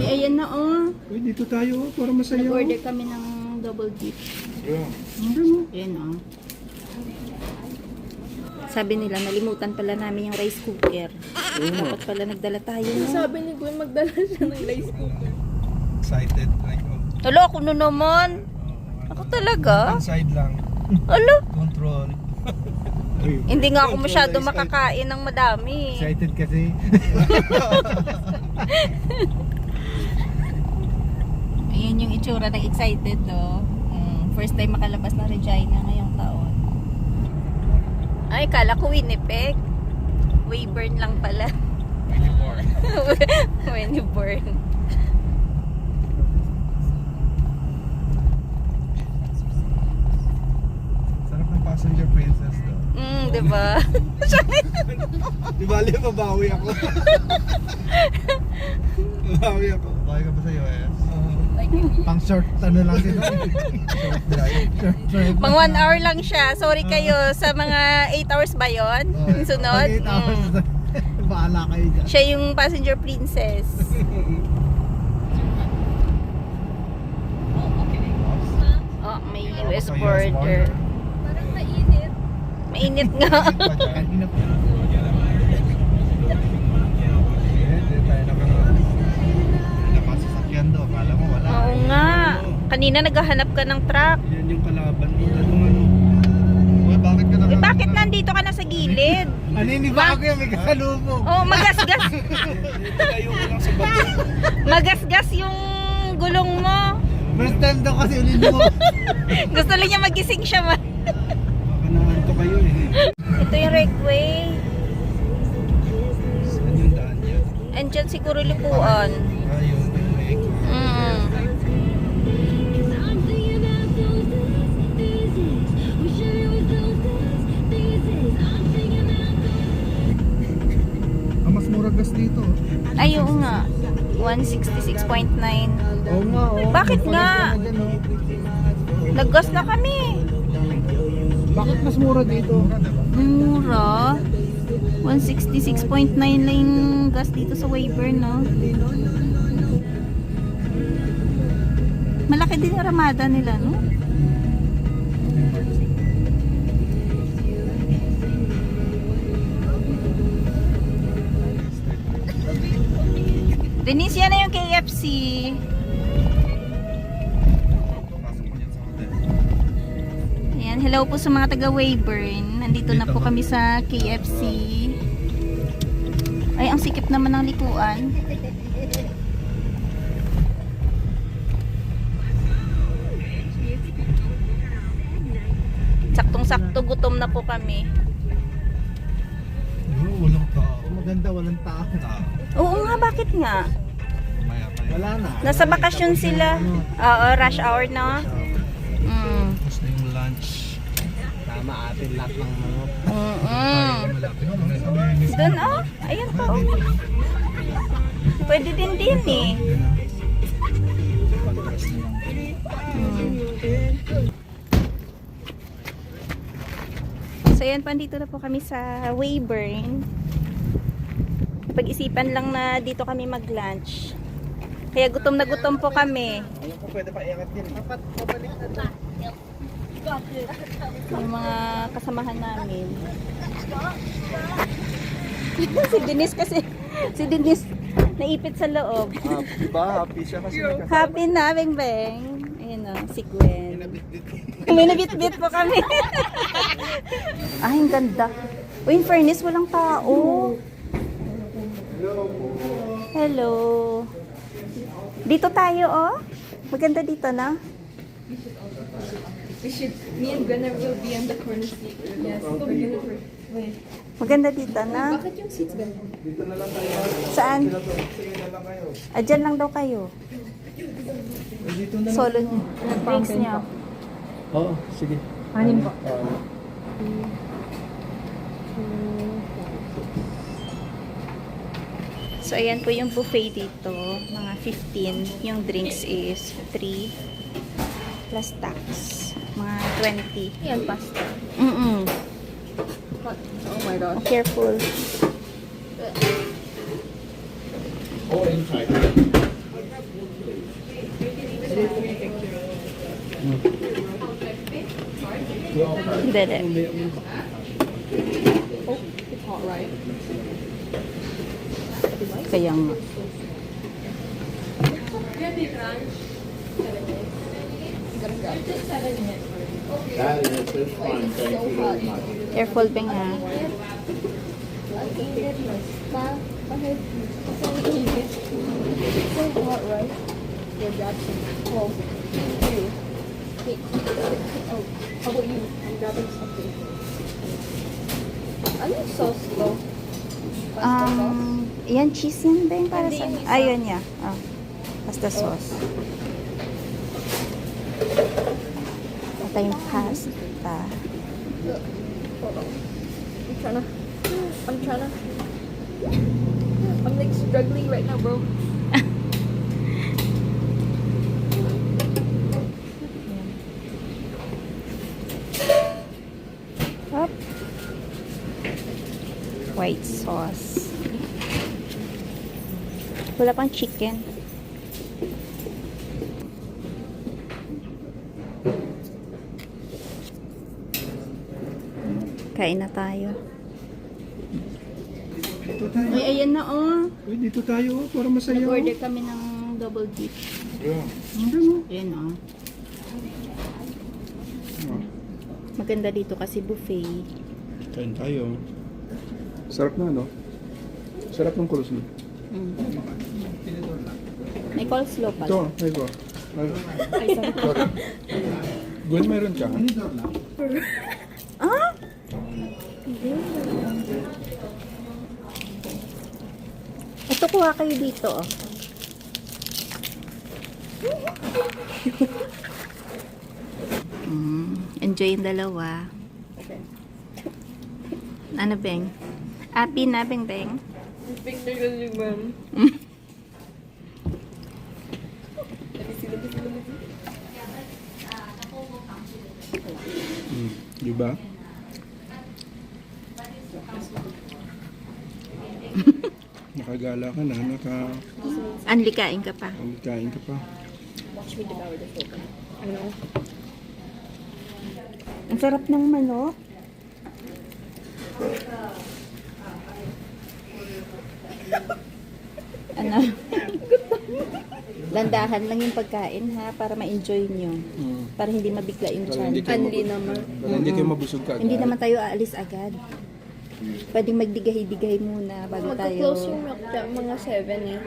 Ay, ayan na oh. Uy, dito tayo oh, para masaya. Nag-order kami ng double dip. Yeah. Ayan oh. Sabi nila, nalimutan pala namin yung rice cooker. Dapat pala nagdala tayo. No? Sabi ni Gwen, magdala siya ng rice cooker. Excited. Like, Alo, ako na naman. Ako talaga. side lang. Alo. Control. Hindi nga ako masyado makakain ng madami. Excited kasi. Ayan yung itsura ng excited do. First time makalabas na Regina ngayong taon. Ay, kala ko Winnipeg. Weyburn lang pala. Weyburn. Sarap ng passenger princess daw. Diba? Di ba alam, mabawi ako. Mabawi ako. Bawi ka ba sa US? Pang short ano lang din. Short drive. Pang 1 hour lang siya. Sorry kayo sa mga 8 hours ba yun? Yung sunod? Pag 8 hours, bahala kayo dyan. Siya yung passenger princess. Oh, may US border. Parang mainit. Mainit nga. Kanina pa. Nakasasakyan do. Akala mo wala. Oo nga. Kanina naghahanap ka ng truck. Yan yung kalaban mo. Anong ano? Uy, bakit ka Eh, bakit nandito ka na sa gilid? Ano hindi ba ako yung may kasalubong? Oh, magasgas. Tayo ko lang sa bato. Magasgas yung gulong mo. First time daw kasi ulit mo. Gusto lang niya magising siya. Baka nahanto kayo eh. Ito yung Recway. Saan yung daan yun? Andyan siguro lipuan. Ayun, yung may mas mura gas dito. Ay, oo nga. 166.9. Oo nga, oo. Bakit nga? Naggas na kami. Bakit mas mura dito? Mura. 166.9 lang yung gas dito sa Weyburn, no? Malaki din yung ramada nila, no? Denise, yan na yung KFC. Ayan, hello po sa mga taga Weyburn. Nandito na po kami sa KFC. Ay, ang sikip naman ng likuan. Saktong-sakto, gutom na po kami. Walang tao. Maganda, walang tao. Oo nga, bakit nga? Wala na. Nasa bakasyon sila. Oo, rush hour na. Tapos na yung lunch. Tama atin lahat ng mga. Doon, oh. Ayun pa, oh. Pwede din eh. So, ayan, pandito na po kami sa Weyburn. Pag-isipan lang na dito kami mag-lunch. Kaya gutom na gutom po kami. Alam ko pwede pa iangat yan. Dapat pabalik na to. Yung mga kasamahan namin. Si Denise kasi, si Denise naipit sa loob. Diba? Happy siya kasi Happy na, Beng Beng. Ayun o, si Gwen. May nabit-bit po kami. Ay, ang ganda. Uy, in fairness, walang tao. Hello. Dito tayo, oh. Maganda dito, na. Me and Gwen will be on the corner seat. Yes, we're gonna wait. Maganda dito, na. Bakit yung seats ba? dito na lang tayo. Saan? Sige na lang kayo. Dyan lang daw kayo. Dito na lang. Solo niyo. Drinks niyo. Oo, sige. Anim po. So, ayan po yung buffet dito. Mga 15. Yung drinks is 3 plus tax. Mga 20. Yan, pasta. Mm-mm. Oh my gosh. Careful. Hindi. Oh, it's hot, right? Kaya nga. Careful, Beng, ha? It's so hot, right? Yeah, grab some. Oh, hey. Hey. Oh, how about you? I'm grabbing something. Ano yung sauce ko? Pasta sauce? Yan, cheese yan, Beng, para Hindi, sa... yung isa. Ayun, yeah. Oh. Pasta sauce. Ito yung pasta. Hold on. I'm like struggling right now, bro. Up. White sauce. Wala pang chicken. Kain na tayo. Dito tayo. Ay, ayan na, oh. Uy, dito tayo. Para masaya. Nag-order kami ng double dip. Yeah. Ayan, oh. Oh, Maganda dito kasi buffet. kain tayo. Sarap na, no? Sarap ng coleslaw. Mm. May coleslaw pala. Ito, ay ko. Sorry. Gwen, meron ka? Ah? Ito, kuha kayo dito, oh. Enjoy yung dalawa. Ano, Beng? Happy na, Beng, Beng? Picture ko yung ma'am. Di ba? Nakagala ka na, Anlikain ka pa. kain ka pa. Watch me devour the food. Ano? Ang sarap ng manok. Ano? Landahan lang yung pagkain, ha, para ma-enjoy nyo. Para hindi mabigla yung Para tiyan. hindi kayo Anli naman. Para hindi kayo mabusog ka. Hindi naman tayo aalis agad. Pwedeng magdigahi-digahi muna bago tayo. Magka-close yung milk jam, mga 7 eh.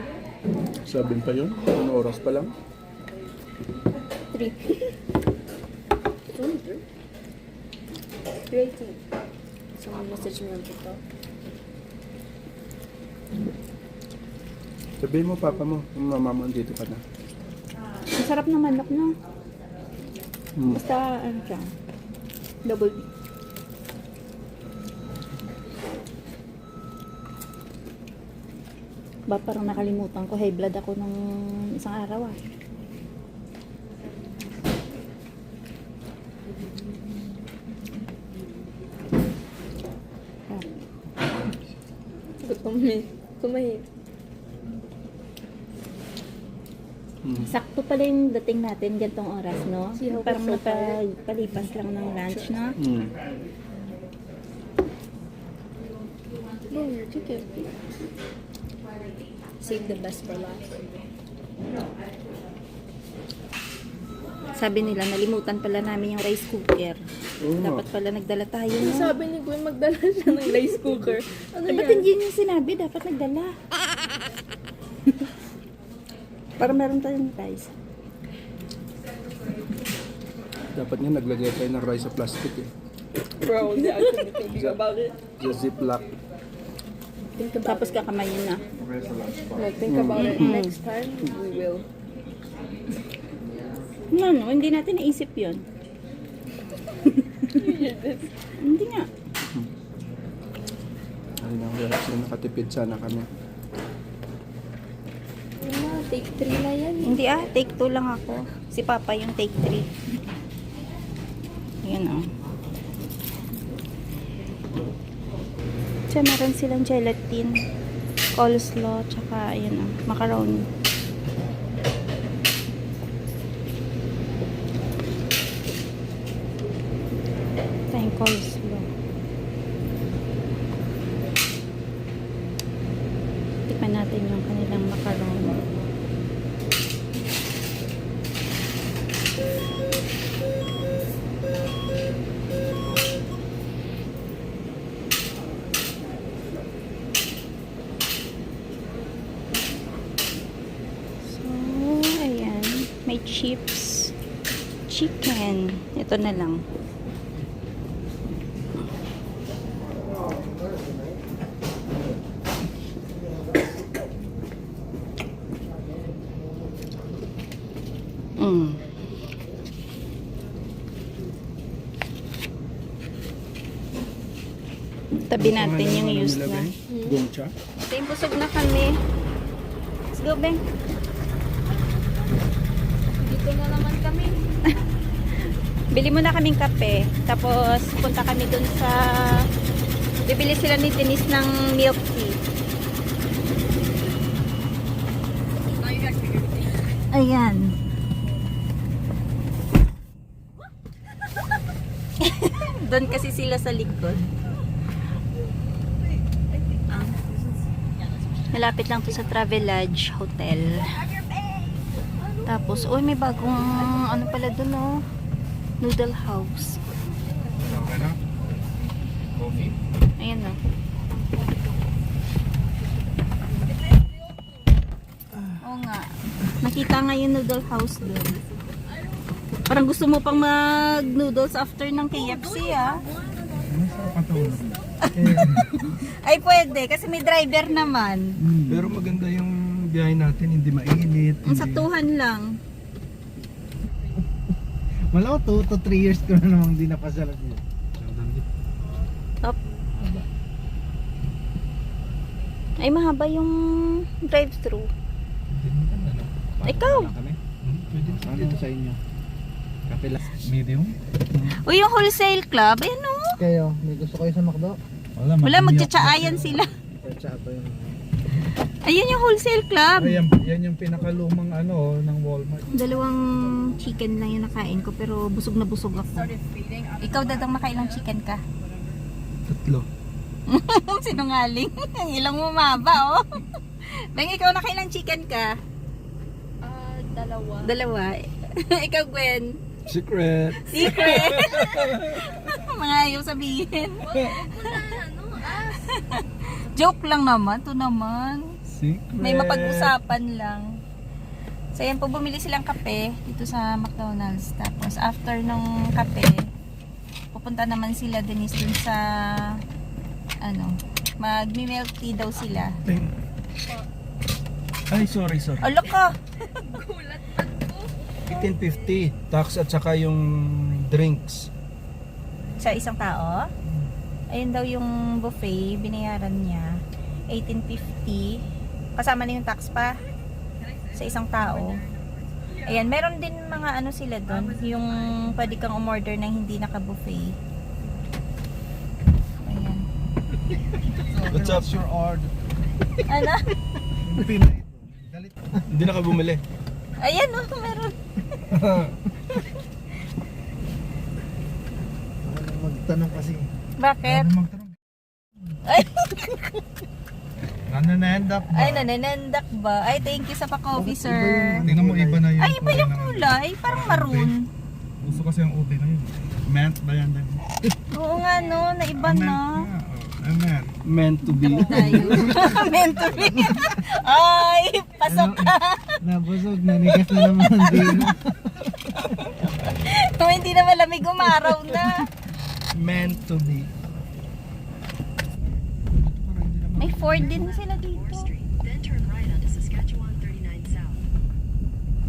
Sabihin pa yun? Ano oras pa lang? 3. It's only 3. 3:18. Someone message me on TikTok. Sabihin mo, papa mo, yung mama mo, dito ka na. Ang sarap ng manok, no? Basta, ano siya, double B. Ba, parang nakalimutan ko, high blood ako nung isang araw, ah. Gutom eh. Kumain. Sakto pala yung dating natin gantong oras, no? See how Parang we're so tired? napalipas lang ng lunch, no? No, your chicken. Save the best for last. Sabi nila, nalimutan pala namin yung rice cooker. Oo nga. Dapat pala nagdala tayo, no? Sabi ni Gwen, magdala siya ng rice cooker. Ano Ba't yan? hindi yung sinabi? Dapat nagdala. Para meron tayong rice. Dapat nga naglagay tayo ng rice sa plastic eh. Bro, hindi actually thinking about it. Just ziplock. Think about Tapos it. kakamayin na. Like, think about it. Next time, we will. No, hindi natin naisip yun. Hindi nga. Ay na, hirap sila nakatipid sana kami. Yun na, take 3 na yan. Hindi take 2 lang ako. Si Papa yung take 3. Yan oh. Siya meron silang gelatin. coleslaw, tsaka ayun macaroni. Ito yung coleslaw. Tikman natin yung kanilang macaroni. May chips, chicken. Ito na lang. Tabi natin yung used na. Gongcha. Ito yung busog na kami. Let's go, Beng. Dito na naman kami. Bili muna kaming kape. Tapos punta kami dun sa... Bibili sila ni Denise ng milk tea. Ayan. Doon kasi sila sa likod. Malapit lang to sa Travelodge Hotel. Tapos, may bagong ano pala doon, oh. Noodle house. Okay na? Coffee? Ayan, oh. Oo nga. Nakita nga yung noodle house doon. Parang gusto mo pang mag-noodles after ng KFC, ah. Ay, pwede. Kasi may driver naman. Pero maganda yung biyahe natin. Hindi mainit. Ang saktuhan lang. Wala ko 2 to 3 years ko na namang hindi napasalat niya. Top. Ay, mahaba yung drive-thru. Ikaw. Pwede dito sa inyo. Kapila. Medium? Uy, yung wholesale club. Ayan, oh. Kayo, may gusto kayo sa McDo? Wala, magtsatsayan sila. Magtsatsa yung... Ayun yung wholesale club. Yan yung pinakalumang ano ng Walmart. 2 chicken lang yung nakain ko, pero busog na busog ako. Ikaw, Dadang, makailang chicken ka? 3. Sinungaling. Ang ilang mo maba, oh. Bang, ikaw nakailang chicken ka? 2. Ikaw, Gwen? Secret. Secret. Mga ayaw sabihin. Joke lang naman. Ito naman. Secret. May mapag-usapan lang. So, yan po, bumili silang kape dito sa McDonald's. Tapos, after ng kape, pupunta naman sila Denise dun sa mag-milk tea daw sila. Ay, sorry. Alo ka! 1850 tax at saka yung drinks. Sa isang tao? Ayun daw yung buffet, binayaran niya 1850. Kasama na yung tax pa sa isang tao. Ayan, meron din mga ano sila doon, yung pwede kang umorder ng hindi naka-buffet. Ayan. What's up, your order? Ano? Hindi na ka bumili. Ayan, oh, meron. Magtanong kasi. Bakit? Magtanong. Ay, Nananendak ba? ay, nanenendak ba? Ay, thank you sa pa-coffee, sir. Tingnan mo, iba na yun. Ay, iba yung kulay. Parang maroon. Gusto kasi ang ube na yun. Meant ba yan? Oo nga, no. Naiba na. Meant to be. Tayo. Meant to be. Ay, pasok ka. Nabusog, nanigas na naman din. Kung hindi na malamig, umaraw na. Meant to be. May Ford din sila dito. Then turn right onto Saskatchewan 39 South.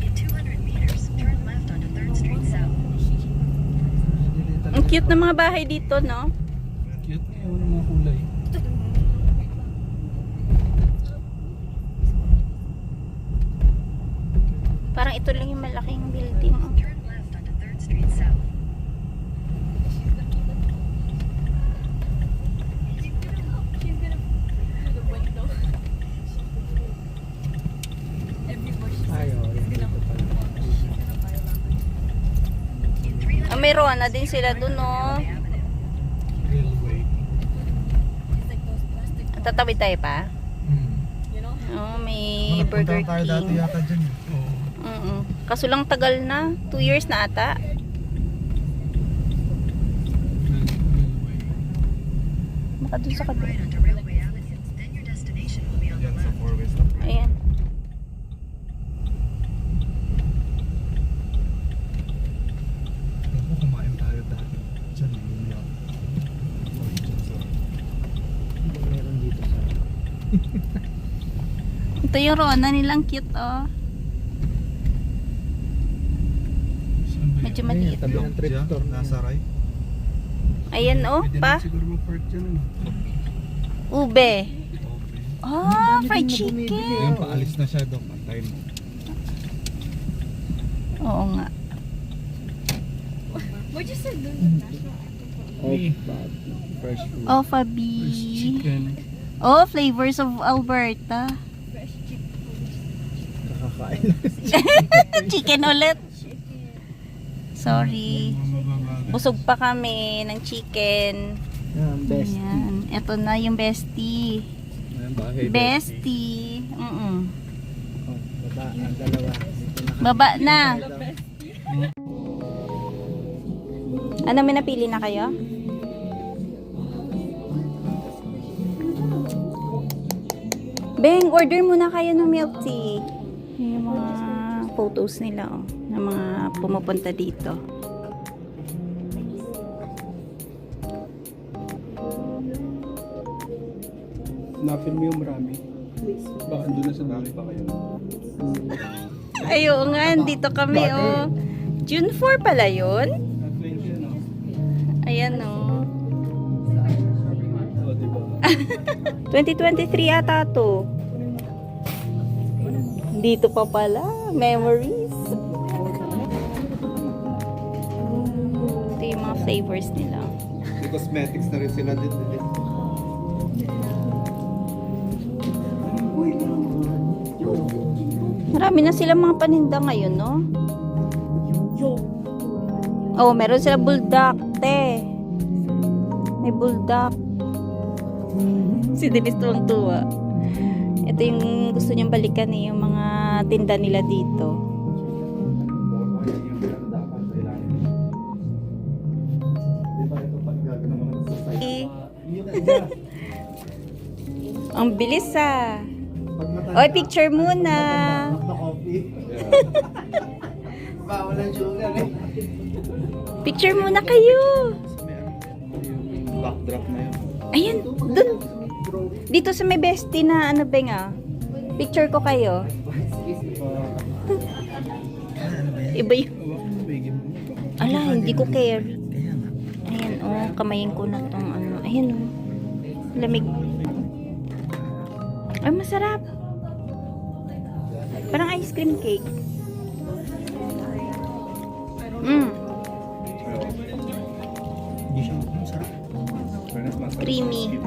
In 200 meters, turn left onto 3rd Street South. Ang cute ng mga bahay dito, no? Cute na yun, mga kulay. Parang ito lang yung malaking building. Oh. Turn left onto 3rd Street South. may Rona din sila dun, no? Railway. Tatawid tayo pa? You know? Oh, may Burger Tayo dati King. yata dyan. Kaso lang tagal na. 2 years na ata. Baka dun sa Turn kabila. right onto Railway Avenue. Then your destination will be on the Yan sa left. 4-way stop. Ayan. Ako, kumain tayo dati. Diyan, lumiyak. Meron dito sa... Ito yung Rona nilang cute, oh. Medyo maliit. Tabi ng trip store. Nasa right. Ayan, oh, Pwede pa. naman siguro mag-park dyan, ano? Ube. Okay. Oh, fried Ayun, chicken. paalis na siya doon. Antay mo. Oo nga. What'd you say? Fresh food. Oh, Fabi. Chicken. Oh, flavors of Alberta. Nakakain. Chicken ulit. Sorry. Mababagal. Busog pa kami ng chicken. Yan, best. Ayan. Ito na yung bestie. Ayan, bahay. Bestie. Oh, baba, ang dalawa. Baba na. Ano, may napili na kayo? Beng, order muna kayo ng milk tea. Yung mga photos nila, oh, ng mga pumupunta dito. Napin mo yung marami. Baka doon na sa dami pa kayo. Ayo nga, dito kami, oh. June 4 pala yun? Ayan, oh. O, diba? 2023 ata to. Dito pa pala. Memories. Ito yung mga flavors nila. May cosmetics na rin sila dito. Marami na silang mga paninda ngayon, no? Oh, meron sila bulldog, te. May bulldog. Si Denise tuwang-tuwa. Ito yung gusto niyang balikan eh, yung mga tinda nila dito. Eh. Ang bilis ah. Oy, picture muna. Bawal ang sugar eh. Picture muna kayo. Backdrop na yun. Ayan, dun. Dito sa may bestie na ano ba nga. Picture ko kayo. Iba yung... Ala, hindi ko carry. Ayan, oh, kamayin ko na tong ano. Ayan, oh. Lamig. Ay, masarap. Parang ice cream cake. Hindi siya masarap. Creamy.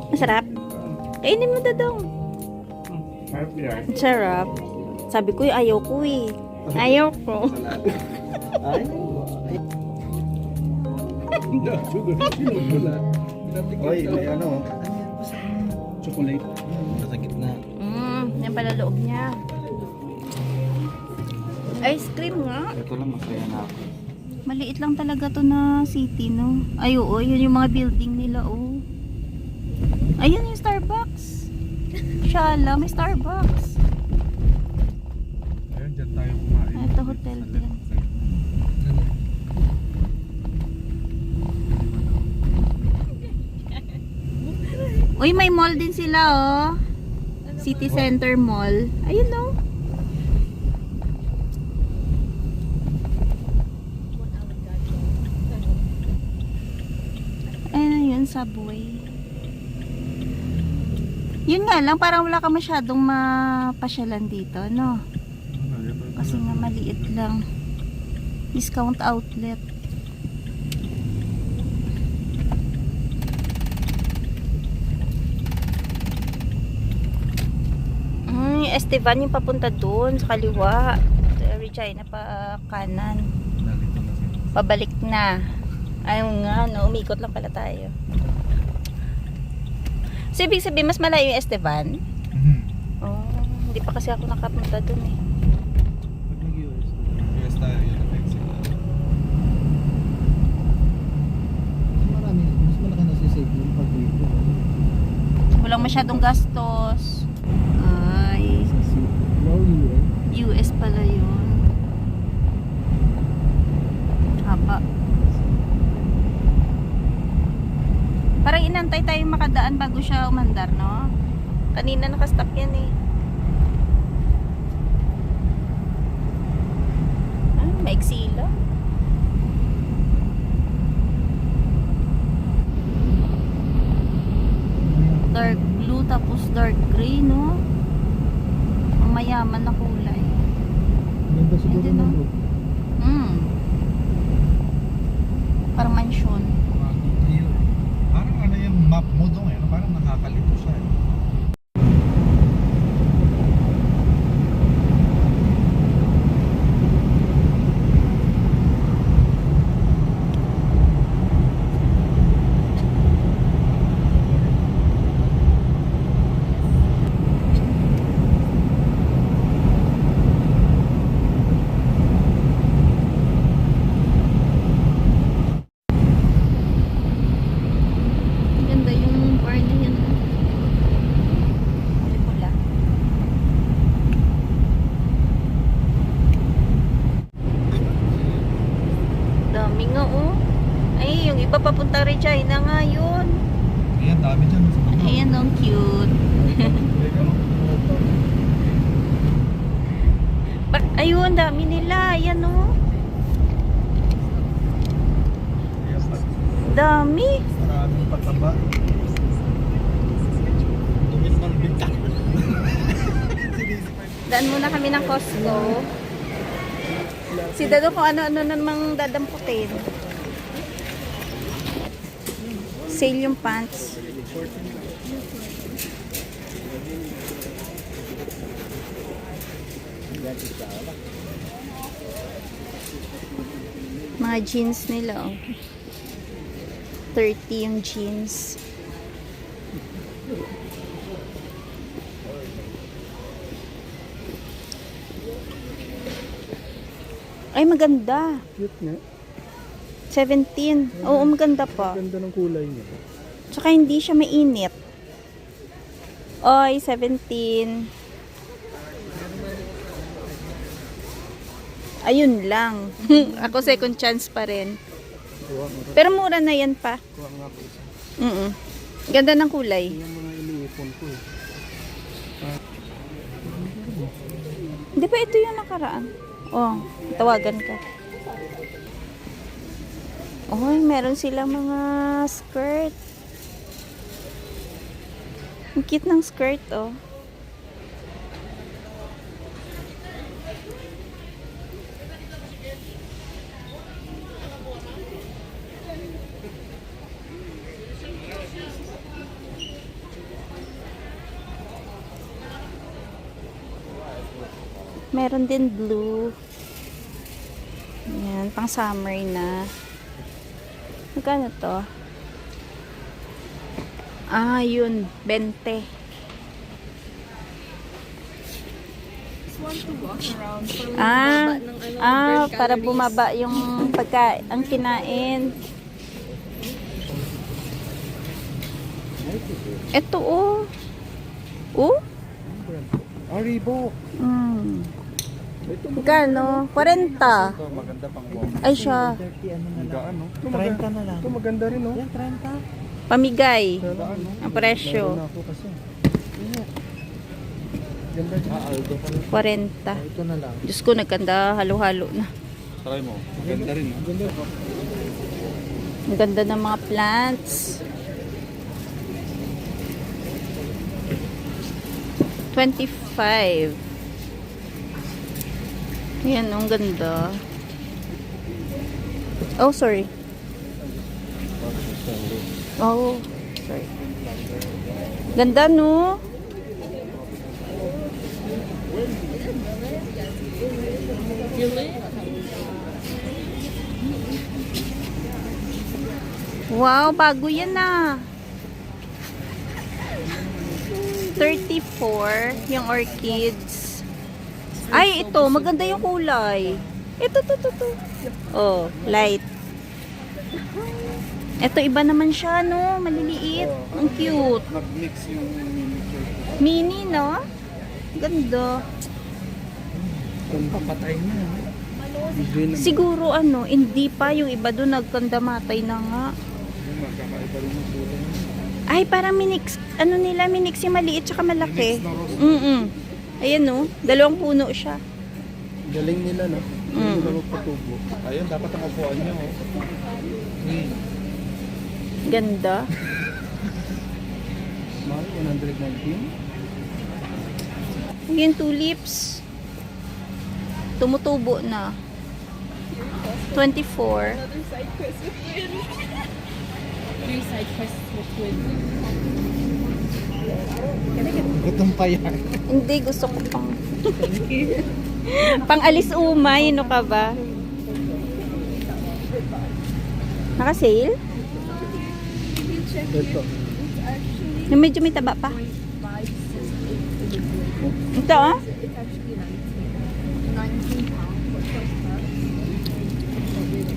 Masarap. Kainin mo dadong. Sarap. Sabi ko, ayaw ko eh. Ayaw ko. Oy, may ano? Chocolate. Nasa gitna. Yan pala loob niya. Ice cream nga. Ito lang masaya na ako. Maliit lang talaga to na city, no? Ay, oo. Yun yung mga building nila, oh. Ayun yung Starbucks. Shala, may Starbucks. Ayun, dyan tayo kumain. Ito, hotel din. Uy, may mall din sila, oh. City Center Mall. Ayun, no? Ayun, yun, subway. Yun nga lang, parang wala ka masyadong mapasyalan dito, no? Kasi nga maliit lang. Discount outlet. Estevan yung papunta doon sa kaliwa. China pa kanan. Nalito na siya. Pabalik na. Ayun nga, no, umikot lang pala tayo. So, ibig sabihin, mas malayo yung Esteban? Oh, hindi pa kasi ako nakapunta dun eh. Pag nag-US, US tayo, yun ang Mexico. Marami, mas malaki na si Save yung pag-dito. Walang masyadong gastos. Ay, Wow, US. US pala yun. Haba. Parang inantay tayo makadaan bago siya umandar, no? Kanina nakastop yan eh. Maiksi lang. Dark blue tapos dark gray, no? Ang mayaman na kulay. Ganda siguro Hindi, no? ng road. Parang mansion. Parang ano yung map mo doon eh. Parang nakakalito siya eh. Ganda yung bar na yan. Kulay pula. Dami nga oh. Ay, yung iba papunta rin China nga yun. Ayan, dami dyan. Sa baba. Ayan, ang cute. Ayun, dami nila. Ayan oh. Ayan pa. Dami. Maraming pataba. Dumi naman ang bintang. Daan muna kami ng Costco. Si Dado kung ano-ano namang dadamputin. Sale yung pants. Mga jeans nila oh. 30 yung jeans. Ay, maganda. Cute nga. 17. Oo, maganda pa. Ganda ng kulay niya. Tsaka hindi siya mainit. Oy, 17. Ayun lang. Ako second chance pa rin. Pero mura na yan pa. Kuha nga po isa. Ganda ng kulay. Yung mga iniipon ko eh. Di ba ito yung nakaraan? Oh, tawagan ka. Oh, meron sila mga skirt. Ang cute ng skirt, oh. Meron din blue. Ayan, pang summer na. Magkano to? Ah, yun. 20. Just want to walk around for Ah, bumaba ng burn para calories. bumaba yung ang kinain. Ito, oh. Oh? Reebok. Magkano? 40. Ito, maganda pang bomb. Ay, siya. Gaan, no? 30 na lang. Ito maganda rin, no? Yan, 30. Pamigay. Gaan, no? Ang presyo. Meron ako kasi. Ganda dyan. Aldo pa rin. 40. Ito na lang. Diyos ko, nagkanda halo-halo na. Try mo. Ganda rin, no? Ganda. Ang ganda ng mga plants. 25. Yan, ang ganda. Oh, sorry. Oh, sorry. Ganda, no? Wow, bago yan na. 34 yung orchids. Ay, ito, maganda yung kulay. Ito. Oh, light. Ito, iba naman siya, no? Maliliit. Ang cute. Nag-mix yung miniature. Mini, no? Ganda. Kung papatay na. Siguro, ano, hindi pa. Yung iba doon nagkandamatay na nga. Magkakaiba rin yung kulay. Ay, parang minix. Ano nila? Minix yung maliit tsaka malaki. Mix na rose. Ayan, no? Dalawang puno siya. Galing nila, no? Hindi nila magpatubo. Ayun, dapat ang upuan nyo. Ganda. Mahal, 119. Yung tulips. Tumutubo na. 24. Another side quest with twins. 3 side quests with twins. Gutom pa yan. Hindi, gusto ko pang... pang alis umay, ano ka ba? Naka-sale? Ito. Yung medyo may taba pa. Ito, ah? It's actually 19 pounds.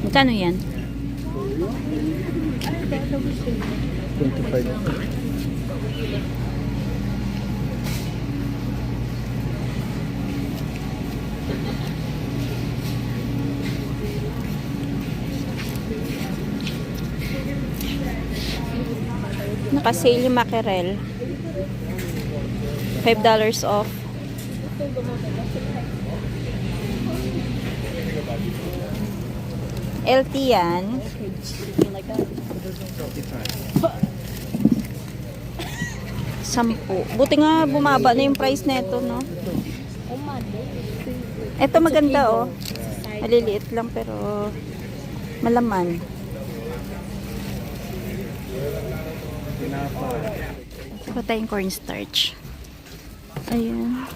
Magkano yan? 25. Naka-sale yung mackerel. $5 off. LT yan. 10. Buti nga bumaba na yung price nito, no? Ito maganda, oh. Maliliit lang pero malaman. Saka tayong cornstarch. Ayan.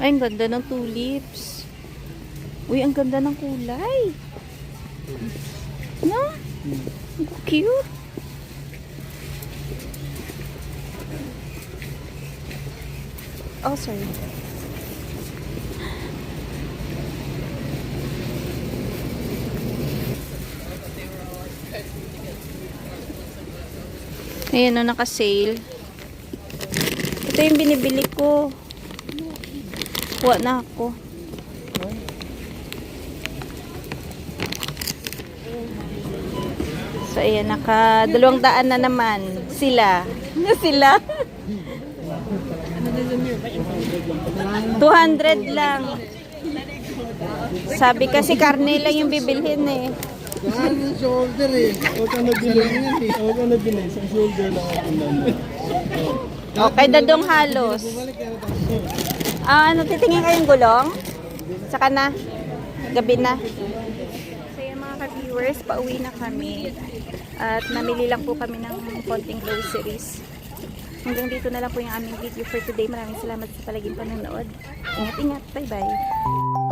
Ay, ang ganda ng tulips. Uy, ang ganda ng kulay. No? Ang cute. Oh, sorry. Ayan, no, naka-sale. Ito yung binibili ko. Kuha na ako. So, ayan, naka 200 na naman. Sila. Sila. 200 lang. Sabi kasi karne lang yung bibilhin eh. Saan yung shoulder eh? Huwag ka na bilhin yan eh. Huwag ka na bilhin. Sa shoulder lang ako naman. Okay, dadong halos. Ano, titingin kayong gulong? Saka na. Gabi na. So yan mga ka-viewers, pauwi na kami. At namili lang po kami ng konting groceries. Hanggang dito na lang po yung aming video for today. Maraming salamat sa palaging panonood. Ingat-ingat. Bye-bye.